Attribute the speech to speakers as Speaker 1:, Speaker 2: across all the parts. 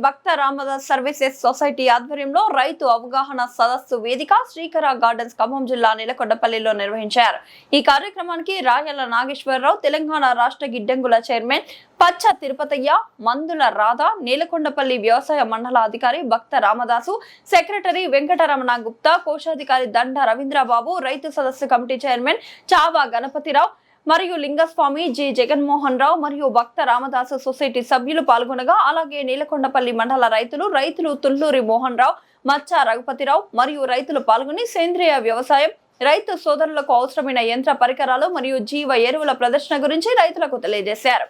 Speaker 1: భక్త Ramdas services society ఆధ్వర్యంలో రైతు అవగాహన సదస్సు వేదిక శ్రీకర గార్డెన్స్ ఖమ్మం జిల్లా నీలకొండపల్లిలో నిర్వహించారు. ఈ కార్యక్రమానికి రాయల నాగేశ్వరరావు, తెలంగాణ రాష్ట్ర గిడ్డంగుల చైర్మన్ పచ్చ తిరుపతయ్య, మందుల రాధా, నీలకొండపల్లి వ్యవసాయ మండల అధికారి భక్త రామదాసు, సెక్రటరీ వెంకటరమణ గుప్తా, కోశాధికారి దండ రవీంద్రబాబు, రైతు సదస్సు కమిటీ చైర్మన్ చావా గణపతిరావు మరియు లింగస్వామి, జి జగన్మోహన్ రావు మరియు భక్త రామదాసు సొసైటీ సభ్యులు పాల్గొనగా, అలాగే నీలకొండపల్లి మండల రైతులు తుల్లూరి మోహన్ రావు, మచ్చా రఘుపతిరావు మరియు రైతులు పాల్గొని సేంద్రియ వ్యవసాయం, రైతు సోదరులకు అవసరమైన యంత్ర పరికరాలు మరియు జీవ ఎరువుల ప్రదర్శన గురించి రైతులకు తెలియజేశారు.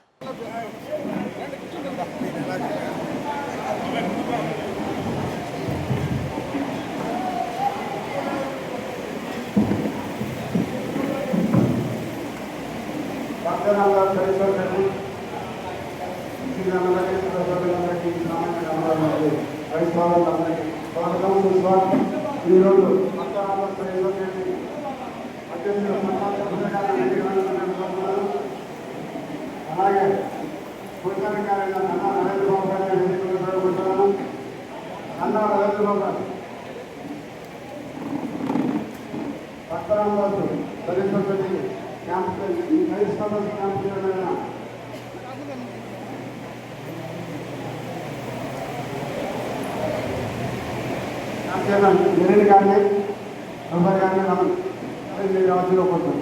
Speaker 2: అలాగే జరీని కానీ రబ్బర్ కానీ మనం రావాల్సిన కొంచెం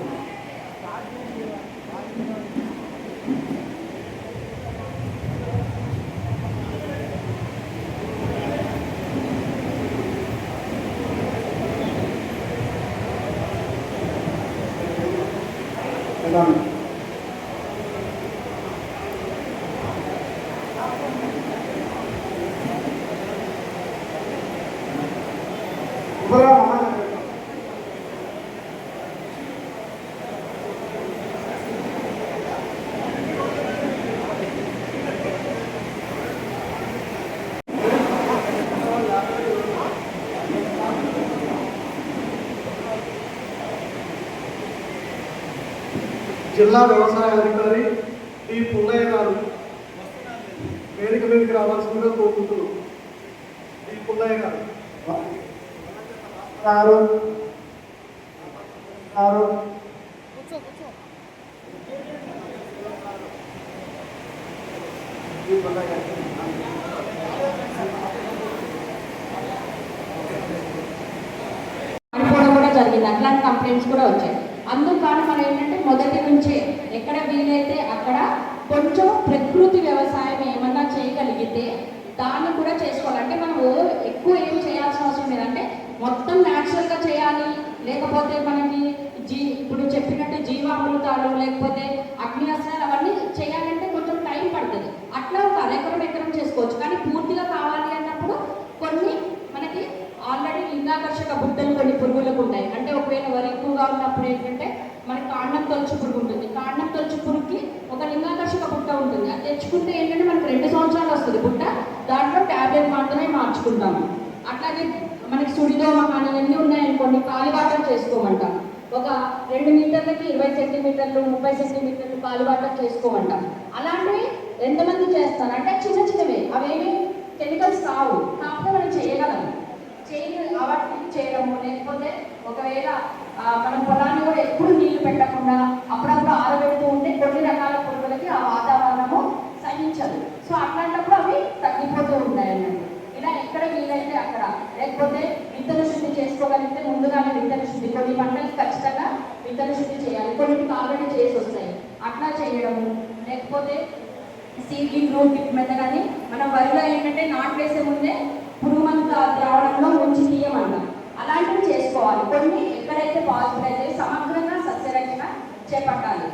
Speaker 2: జిల్లా వ్యవసాయ అధికారి టి పుల్లయ్య గారు వేదిక మీదకి రావాల్సిందిగా కోరుకుంటున్నాం. టి పుల్లయ్య గారు
Speaker 3: కూడా జరిగింది. అట్లాంటి కంప్లైంట్స్ కూడా వచ్చాయి. అందుకని మనం ఏంటంటే మొదటి నుంచే ఎక్కడ వీలైతే అక్కడ కొంచెం ప్రకృతి వ్యవసాయం ఏమన్నా చేయగలిగితే దాన్ని కూడా చేసుకోవాలి. అంటే మనం ఎక్కువ ఏం చేయాల్సిన అవసరం లేదంటే మొత్తం న్యాచురల్గా చేయాలి, లేకపోతే మనకి ఇప్పుడు చెప్పినట్టు జీవామృతాలు లేకపోతే అగ్ని అస్త్రాలు అవన్నీ చేయాలంటే కొంచెం టైం పడుతుంది. అట్లా ఒక ఎకరం చేసుకోవచ్చు. కానీ పూర్తిగా కావాలి అన్నప్పుడు కొన్ని మనకి ఆల్రెడీ లింగాకర్షక బుట్టలు కొన్ని పురుగులకు ఉంటాయి. అంటే ఒకవేళ వరి ఎక్కువగా ఉన్నప్పుడు ఏంటంటే మనకి కాండం తొలచు పురుగు ఉంటుంది. కాండం తొలచు పురుగుకి ఒక లింగాకర్షక బుట్ట ఉంటుంది. అది తెచ్చుకుంటే ఏంటంటే మనకి 2 సంవత్సరాలు వస్తుంది బుట్ట. దాంట్లో ట్యాబ్లెట్ మాత్రమే మార్చుకుంటాము. అట్లాగే మనకి సుడిదోమ కానీ ఎన్ని ఉన్నాయనుకోండి కాలిబాటలు చేసుకోమంటాం. ఒక 2 మీటర్లకి 20 సెంటీమీటర్లు 30 సెంటీమీటర్లు కాలిబాటలు చేసుకోమంటాం. అలాంటివి ఎంతమంది చేస్తారు అంటే చిన్నవే, అవేమి కెమికల్స్ కావు, కాకపోతే మనం చేయగలం. అవాయిడ్ చేయడము, లేకపోతే ఒకవేళ మనం పొలాన్ని కూడా ఎప్పుడు నీళ్లు పెట్టకుండా అప్పుడప్పుడు ఆరబెడుతూ ఉంటే కొన్ని రకాల పురుగులకి ఆ వాతావరణము సహించదు. సో అట్లాంటప్పుడు అవి తగ్గిపోతూ ఉంటాయి అన్నట్టు. ఇలా ఎక్కడ వీలైతే అక్కడ, లేకపోతే విత్తన శుద్ధి చేసుకోగలిగితే ముందుగానే విత్తన శుద్ధి, కొన్ని పంటలకు ఖచ్చితంగా విత్తన శుద్ధి చేయాలి. కొన్నిటికి ఆల్రెడీ చేసి వస్తాయి, అట్లా చేయడము. లేకపోతే సీడ్లింగ్ రూట్ మెథడ్ అని మనం వరిలో ఏంటంటే నాటు వేసే ముందే పురుగు మందు ద్రావణంలో ముంచి తీయమంటాం. అలాంటివి చేసుకోవాలి. కొన్ని ఎక్కడైతే పాజిటివ్ అయితే సమగ్రంగా సస్యరక్షణ చేపట్టాలి.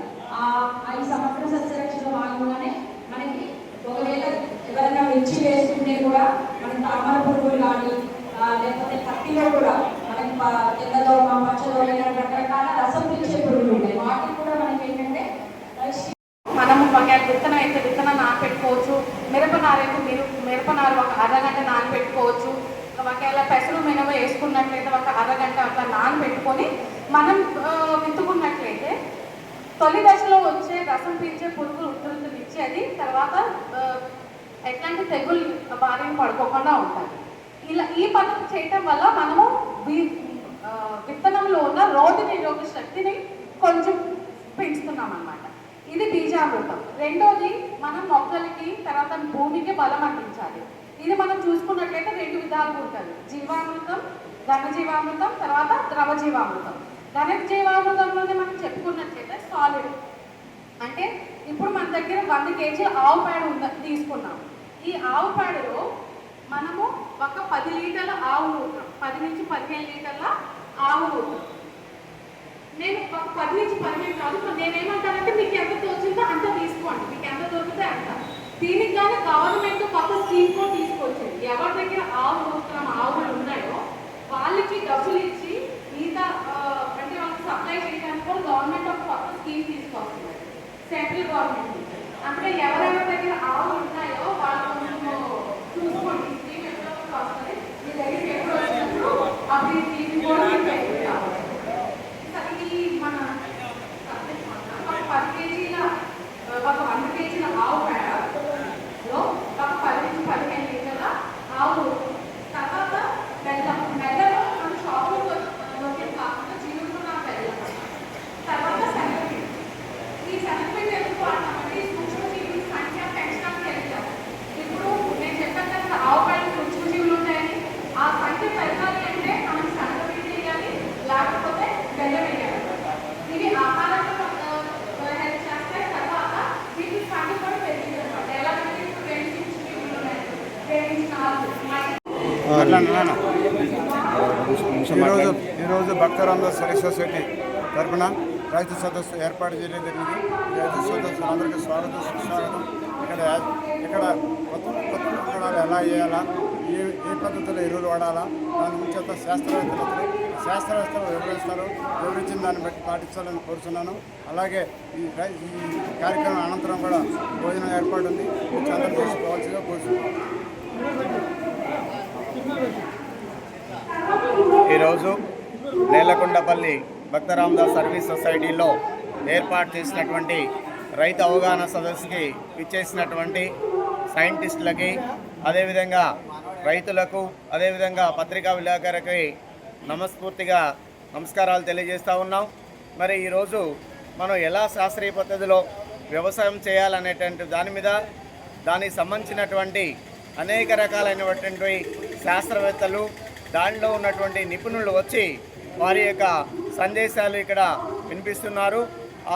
Speaker 3: ఈ సమగ్ర సస్యరక్షణ భాగంగానే మనకి ఒకవేళ ఎవరైనా మిర్చి వేసుకుంటే కూడా మనకి తామర పురుగులు కానీ లేకపోతే పత్తిలో కూడా మనకి తెల్లదోమ, పచ్చదోమ రకరకాల రసం పిలిచే పురుగులు ఉంటాయి. వాటికి కూడా మనకి ఏంటంటే మనము విత్తనం అయితే విత్తనం నానబెట్టుకోవచ్చు. మిరపనారు అయితే మిరపనారు ఒక అరగంట నానబెట్టుకోవచ్చు. ఒకవేళ పెసలు మినవ వేసుకున్నట్లయితే ఒక అరగంట అట్లా నానబెట్టుకొని మనం విత్తుకున్నట్లయితే తొలి దశలో వచ్చే రసం పీల్చే పురుగులు ఉధృతినిచ్చి అది తర్వాత
Speaker 4: ఎట్లాంటి తెగులు బారిన పడుకోకుండా ఉంటాయి. ఇలా ఈ పనులు చేయటం వల్ల మనము విత్తనంలో ఉన్న రోగ నిరోధక శక్తిని కొంచెం పెంచుతున్నాం అన్నమాట. ఇది బీజామృతం. రెండోది మనం మొక్కలకి తర్వాత భూమికి బలం అందించాలి. ఇది మనం చూసుకున్నట్లయితే 2 విధాలుగా ఉంటుంది. జీవామృతం, ఘనజీవామృతం, తర్వాత ద్రవ జీవామృతం. ఘనజీవామృతంలోనే మనం చెప్పుకున్నట్లయితే సాలిడ్ అంటే ఇప్పుడు మన దగ్గర 100 kg ఆవు పేడ తీసుకున్నాం. ఈ ఆవు పేడలో మనము ఒక 10 లీటర్ల ఆవు మూత్రం, 10 నుంచి 15 లీటర్ల ఆవు మూత్రం, నేను ఒక 10 నుంచి 15 కాదు, నేనేమంటానంటే మీకు ఎంత తోచిందో అంత తీసుకోండి, మీకు ఎంత దొరికితే అంత. దీనికి కానీ గవర్నమెంట్ కొత్త స్కీమ్ కూడా తీసుకొచ్చింది. ఎవరి దగ్గర ఆవు మూత్రం ఆవులు ఉన్నాయో వాళ్ళకి డబ్బులు ఇచ్చి మిగతా అంటే వాళ్ళకి సప్లై చేయడానికి కూడా గవర్నమెంట్ ఒక కొత్త స్కీమ్ తీసుకొస్తుంది, సెంట్రల్ గవర్నమెంట్. అంటే ఎవరెవరి దగ్గర ఆవులు ఉన్నాయో వాళ్ళు చూసుకోండి, స్కీమ్ ఎప్పుడు వస్తుంది, మీ దగ్గరికి ఎప్పుడు వచ్చినప్పుడు అప్పుడు ఈ స్కీమ్ కూడా మీకు కావాలి. ఈ మన ఒక 10 కేజీల ఒక 100 కేజీల ఆవు పేడలో ఒక 10 నుంచి 15 లీటర్ల ఆవు, తర్వాత బెల్లం. బెల్లంలో మన షాపులో దొరికే కాకుండా జీవుకున్న బెల్లం, తర్వాత శనగపిండి. ఈ శనగపిండి ఎందుకు వాడతామంటే ఈ సూక్ష్మజీవుల సంఖ్య పెంచడానికి వెళ్తాం. ఇప్పుడు నేను చెప్పాను కదా ఆవు పేడ సూక్ష్మజీవులు ఉంటాయని, ఆ సంఖ్య పెరగాలి అంటే మనం శనగపిండి వేయాలి, లేకపోతే బెల్లం వేయాలి. ఇవి ఆహారంలో హెల్ప్ చేస్తాయి. తర్వాత వీటి సంఖ్య కూడా పెరిగింది అనమాట. ఎలాగంటే ఇప్పుడు 2 సూక్ష్మజీవులు ఉన్నాయి, 2 నుంచి 4.
Speaker 5: ఈరోజు భక్త రామదాస్ సర్వీస్ సొసైటీ తరఫున రైతు సదస్సు ఏర్పాటు చేయడం జరిగింది. రైతు సదస్సు అందరికీ స్వాగతం, సుస్వాగతం. ఇక్కడ కొత్త విత్తనాలు ఎలా వేయాలా, ఏ పద్ధతిలో ఎరువులు వాడాలా, దాని గురించి అంతా శాస్త్రవేత్తలు వివరించిన దాన్ని బట్టి పాటించాలని కోరుతున్నాను. అలాగే ఈ కార్యక్రమం అనంతరం కూడా భోజనం ఏర్పాటు ఉంది, అందరూ చేసుకోవాల్సిందిగా కోరుతున్నాను.
Speaker 6: ఈరోజు నేలకొండపల్లి భక్త రామదాస్ సర్వీస్ సొసైటీలో ఏర్పాటు చేసినటువంటి రైతు అవగాహన సదస్సుకి ఇచ్చేసినటువంటి సైంటిస్టులకి, అదేవిధంగా రైతులకు, అదేవిధంగా పత్రికా విలేకరులకి మనస్ఫూర్తిగా నమస్కారాలు తెలియజేస్తూ ఉన్నాం. మరి ఈరోజు మనం ఎలా శాస్త్రీయ పద్ధతిలో వ్యవసాయం చేయాలనేటువంటి దాని మీద దానికి సంబంధించినటువంటి అనేక రకాలైనటువంటి శాస్త్రవేత్తలు, దానిలో ఉన్నటువంటి నిపుణులు వచ్చి వారి యొక్క సందేశాలు ఇక్కడ వినిపిస్తున్నారు.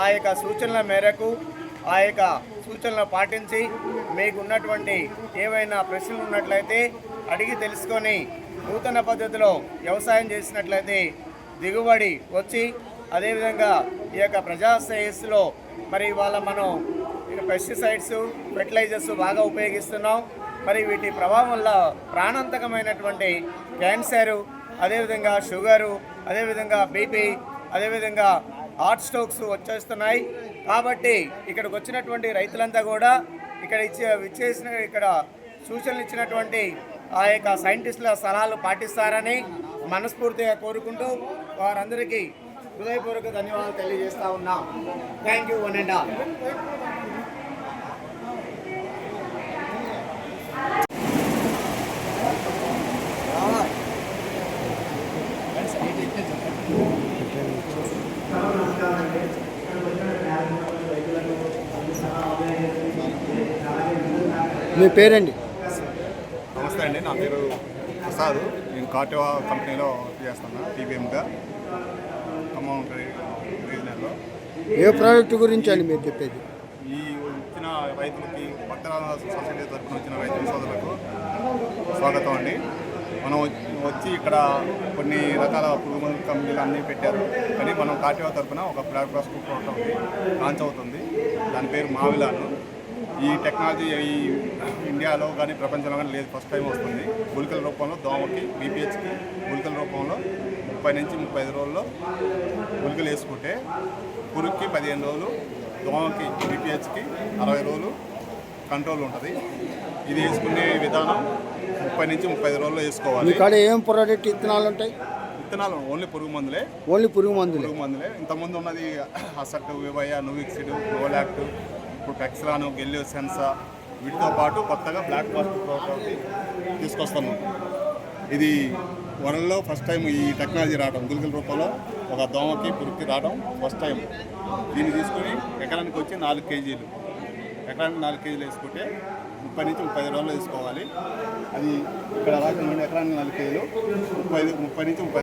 Speaker 6: ఆ యొక్క సూచనల మేరకు ఆ యొక్క సూచనలు పాటించి మీకు ఉన్నటువంటి ఏవైనా ప్రశ్నలు ఉన్నట్లయితే అడిగి తెలుసుకొని నూతన పద్ధతిలో వ్యవసాయం చేసినట్లయితే దిగుబడి వచ్చి, అదేవిధంగా ఈ యొక్క ప్రజా శ్రేయస్సులో మరి ఇవాళ మనం పెస్టిసైడ్స్, ఫెర్టిలైజర్స్ బాగా ఉపయోగిస్తున్నాం. మరి వీటి ప్రభావం వల్ల ప్రాణాంతకమైనటువంటి క్యాన్సరు, అదేవిధంగా షుగరు, అదేవిధంగా బీపీ, అదేవిధంగా హార్ట్ స్ట్రోక్స్ వచ్చేస్తున్నాయి. కాబట్టి ఇక్కడికి వచ్చినటువంటి రైతులంతా కూడా ఇక్కడ సూచనలు ఇచ్చినటువంటి ఆ యొక్క సైంటిస్టుల సలహాలు పాటిస్తారని మనస్ఫూర్తిగా కోరుకుంటూ వారందరికీ హృదయపూర్వక ధన్యవాదాలు తెలియజేస్తా ఉన్నాం. Thank you one and all.
Speaker 5: మీ పేరండి?
Speaker 7: నమస్తే అండి, నా పేరు ప్రసాద్. నేను కార్టివా కంపెనీలో చేస్తున్నా టీబీఎంగా ఖమ్మం రీజనల్లో.
Speaker 5: ఏ ప్రాజెక్టు గురించి అండి మీరు చెప్పేది?
Speaker 7: ఈ వచ్చిన రైతులకి భక్త రామదాస్ సొసైటీ తరఫున వచ్చిన రైతు సోదరులకు స్వాగతం అండి. మనం వచ్చి ఇక్కడ కొన్ని రకాల పురుగు మందుల కంపెనీలు అన్నీ పెట్టారు, కానీ మనం కార్టివా తరఫున ఒక ప్లాట్ఫామ్ ప్రోడక్ట్ లాంచ్ అవుతుంది. దాని పేరు మావిలాను. ఈ టెక్నాలజీ ఈ ఇండియాలో కానీ ప్రపంచంలో కానీ లేదు, ఫస్ట్ టైం వస్తుంది. గుళికల రూపంలో దోమకి, బీపీహెచ్కి గుళికల రూపంలో 30 నుంచి 35 రోజుల్లో గుళికలు వేసుకుంటే పురుగుకి 15 రోజులు, దోమకి బీపీహెచ్కి 60 రోజులు కంట్రోల్ ఉంటుంది. ఇది వేసుకునే విధానం 30 నుంచి 35 రోజుల్లో వేసుకోవాలి.
Speaker 5: ఇక్కడ ఏం ప్రోడక్ట్ విత్తనాలు ఉంటాయి?
Speaker 7: విత్తనాలు ఓన్లీ పురుగు మందులే.
Speaker 5: పురుగు మందులే.
Speaker 7: ఇంతకుముందు ఉన్నది అసట్, వివయ, నువిక్సిడ్, నోలాక్ట్, ఇప్పుడు టెక్స్లాను, గెల్లియోసెన్సా, వీటితో పాటు కొత్తగా బ్లాక్ బాస్ట్ ఒకటి తీసుకొస్తున్నాం. ఇది వరల్డ్లో ఫస్ట్ టైం ఈ టెక్నాలజీ రావడం, గుళికల రూపంలో ఒక దోమకి పురుగుకి రావడం ఫస్ట్ టైం. దీన్ని తీసుకొని ఎకరానికి వచ్చి 4 కేజీలు, ఎకరానికి 4 కేజీలు వేసుకుంటే 30 నుంచి 35 రోజులు వేసుకోవాలి. అది ఇక్కడ రాసిన ఎకరానికి 4 కేజీలు 30 నుంచి 30